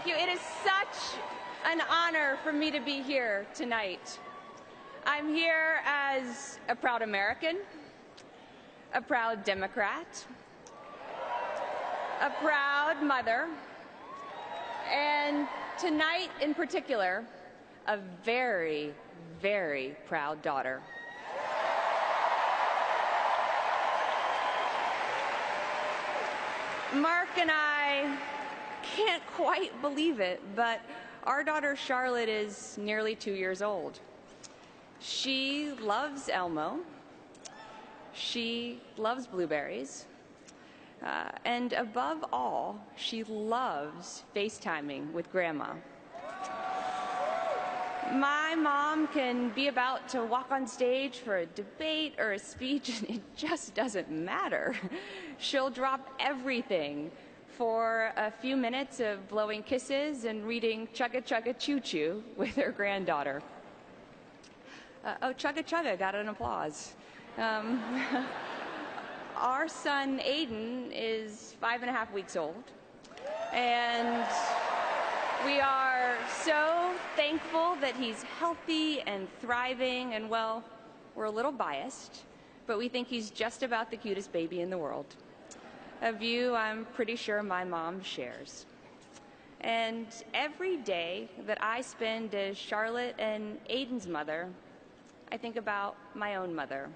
Thank you. It is such an honor for me to be here tonight. I'm here as a proud American, a proud Democrat, a proud mother, and tonight in particular, a very, very proud daughter. Mark and I can't quite believe it, but our daughter Charlotte is nearly 2 years old. She loves Elmo, she loves blueberries, and above all, she loves FaceTiming with Grandma. My mom can be about to walk on stage for a debate or a speech, and it just doesn't matter. She'll drop everything for a few minutes of blowing kisses and reading Chugga Chugga Choo Choo with her granddaughter. Oh, Chugga Chugga got an applause. Our son Aiden is 5.5 weeks old, and we are so thankful that he's healthy and thriving, and well, we're a little biased, but we think he's just about the cutest baby in the world. A view I'm pretty sure my mom shares. And every day that I spend as Charlotte and Aiden's mother, I think about my own mother.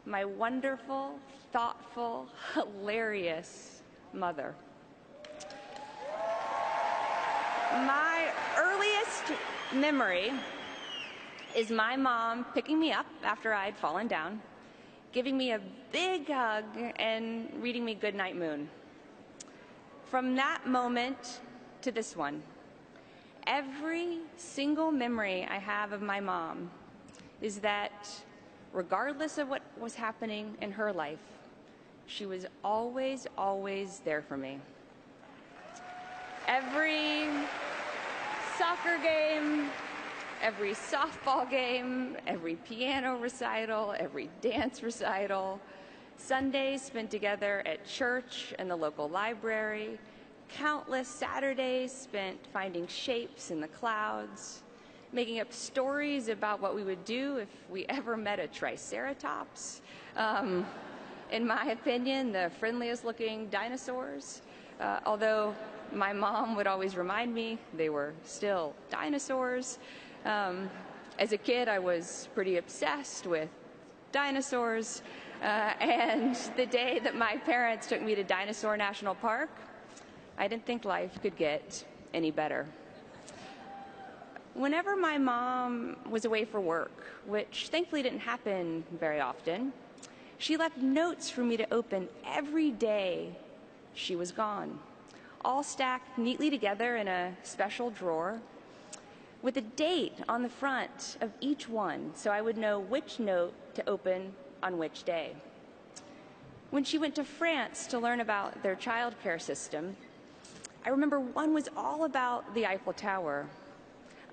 My wonderful, thoughtful, hilarious mother. My earliest memory is my mom picking me up after I'd fallen down, giving me a big hug, and reading me Goodnight Moon. From that moment to this one, every single memory I have of my mom is that regardless of what was happening in her life, she was always, always there for me. Every soccer game, every softball game, every piano recital, every dance recital, Sundays spent together at church and the local library, countless Saturdays spent finding shapes in the clouds, making up stories about what we would do if we ever met a triceratops. In my opinion, the friendliest looking dinosaurs, although my mom would always remind me they were still dinosaurs. As a kid, I was pretty obsessed with dinosaurs, and the day that my parents took me to Dinosaur National Park, I didn't think life could get any better. Whenever my mom was away for work, which thankfully didn't happen very often, she left notes for me to open every day she was gone, all stacked neatly together in a special drawer, with a date on the front of each one so I would know which note to open on which day. When she went to France to learn about their childcare system, I remember one was all about the Eiffel Tower.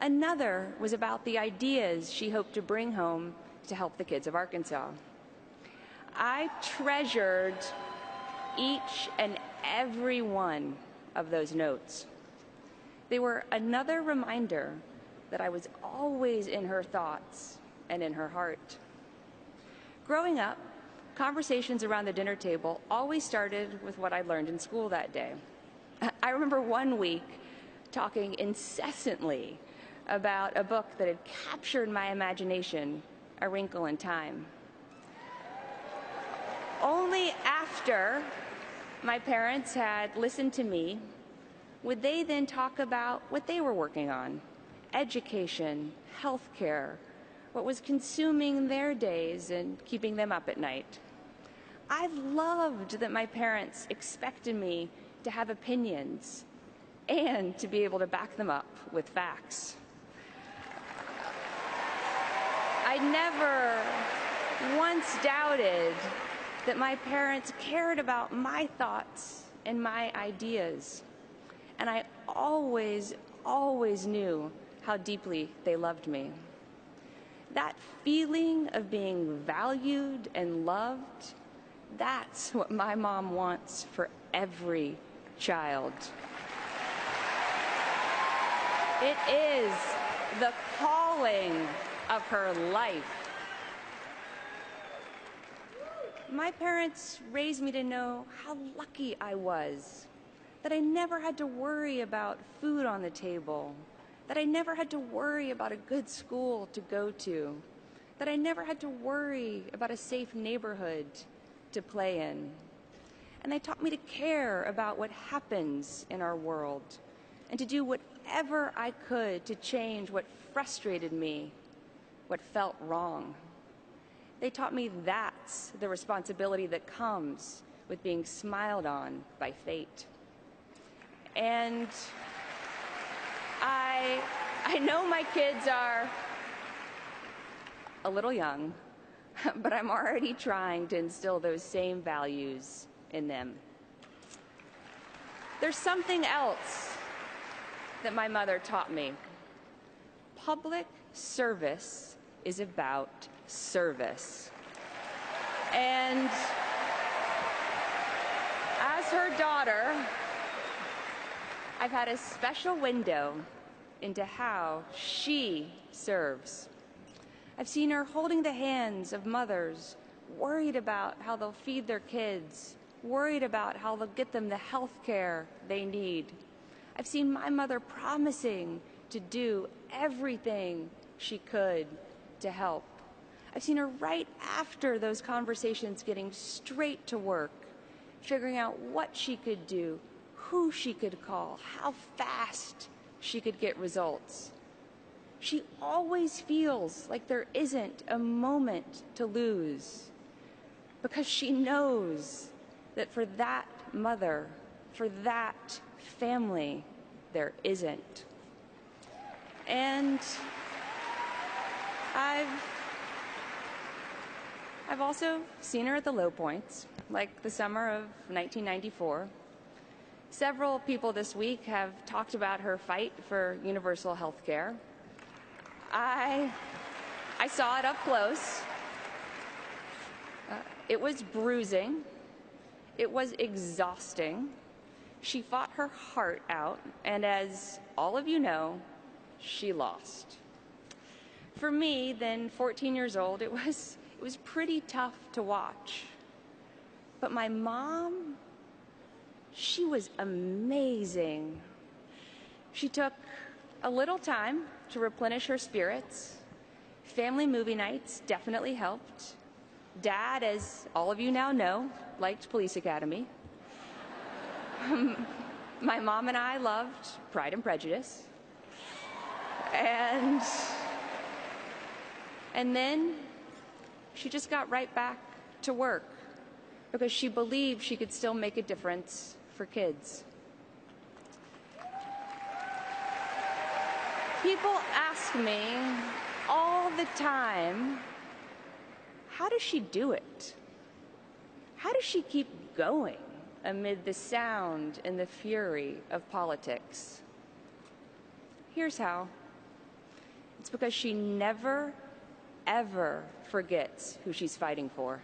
Another was about the ideas she hoped to bring home to help the kids of Arkansas. I treasured each and every one of those notes. They were another reminder that I was always in her thoughts and in her heart. Growing up, conversations around the dinner table always started with what I learned in school that day. I remember one week talking incessantly about a book that had captured my imagination, A Wrinkle in Time. Only after my parents had listened to me would they then talk about what they were working on: education, healthcare, what was consuming their days and keeping them up at night. I loved that my parents expected me to have opinions and to be able to back them up with facts. I never once doubted that my parents cared about my thoughts and my ideas. And I always, always knew how deeply they loved me. That feeling of being valued and loved, that's what my mom wants for every child. It is the calling of her life. My parents raised me to know how lucky I was, that I never had to worry about food on the table, that I never had to worry about a good school to go to, that I never had to worry about a safe neighborhood to play in. And they taught me to care about what happens in our world and to do whatever I could to change what frustrated me, what felt wrong. They taught me that's the responsibility that comes with being smiled on by fate. And I know my kids are a little young, but I'm already trying to instill those same values in them. There's something else that my mother taught me. Public service is about service. And as her daughter, I've had a special window into how she serves. I've seen her holding the hands of mothers, worried about how they'll feed their kids, worried about how they'll get them the health care they need. I've seen my mother promising to do everything she could to help. I've seen her right after those conversations getting straight to work, figuring out what she could do, who she could call, how fast she could get results. She always feels like there isn't a moment to lose because she knows that for that mother, for that family, there isn't. And I've also seen her at the low points, like the summer of 1994. Several people this week have talked about her fight for universal health care. I saw it up close. It was bruising. It was exhausting. She fought her heart out, and as all of you know, she lost. For me, then 14 years old, it was pretty tough to watch. But my mom, she was amazing. She took a little time to replenish her spirits. Family movie nights definitely helped. Dad, as all of you now know, liked Police Academy. My mom and I loved Pride and Prejudice. And then she just got right back to work because she believed she could still make a difference for kids. People ask me all the time, how does she do it? How does she keep going amid the sound and the fury of politics? Here's how. It's because she never, ever forgets who she's fighting for.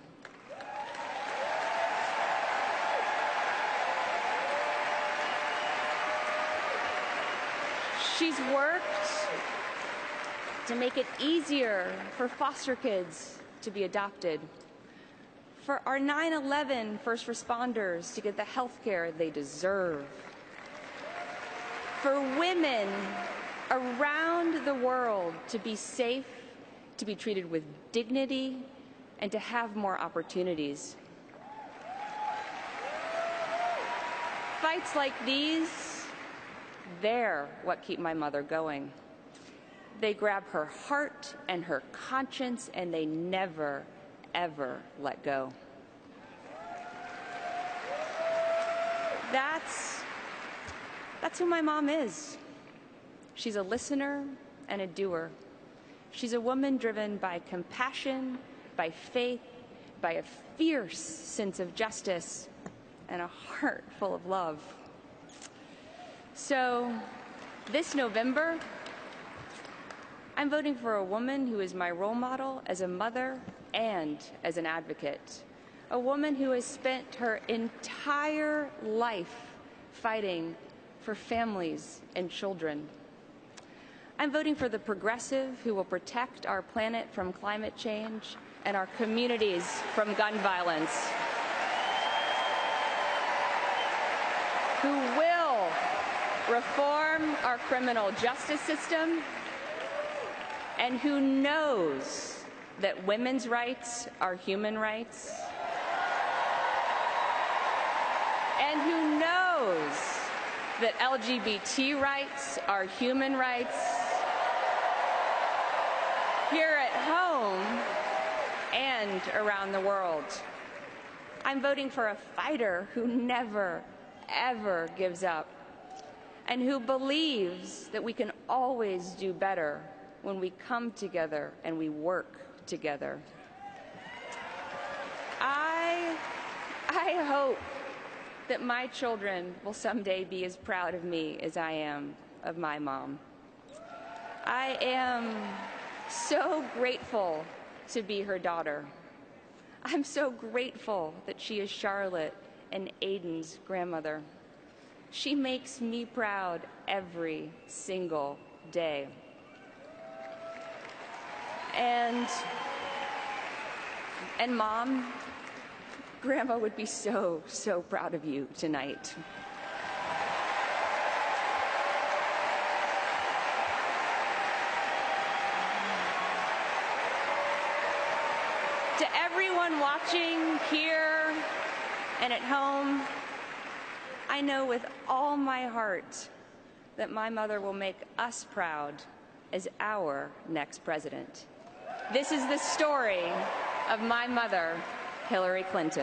She's worked to make it easier for foster kids to be adopted, for our 9/11 first responders to get the health care they deserve, for women around the world to be safe, to be treated with dignity, and to have more opportunities. Fights like these, they're what keep my mother going. They grab her heart and her conscience, and they never, ever let go. That's who my mom is. She's a listener and a doer. She's a woman driven by compassion, by faith, by a fierce sense of justice, and a heart full of love. So, this November, I'm voting for a woman who is my role model as a mother and as an advocate. A woman who has spent her entire life fighting for families and children. I'm voting for the progressive who will protect our planet from climate change and our communities from gun violence, who will reform our criminal justice system, and who knows that women's rights are human rights, and who knows that LGBT rights are human rights here at home and around the world. I'm voting for a fighter who never, ever gives up, and who believes that we can always do better when we come together and we work together. I hope that my children will someday be as proud of me as I am of my mom. I am so grateful to be her daughter. I'm so grateful that she is Charlotte and Aiden's grandmother. She makes me proud every single day. And Mom, Grandma would be so, so proud of you tonight. To everyone watching here and at home, I know with all my heart that my mother will make us proud as our next president. This is the story of my mother, Hillary Clinton.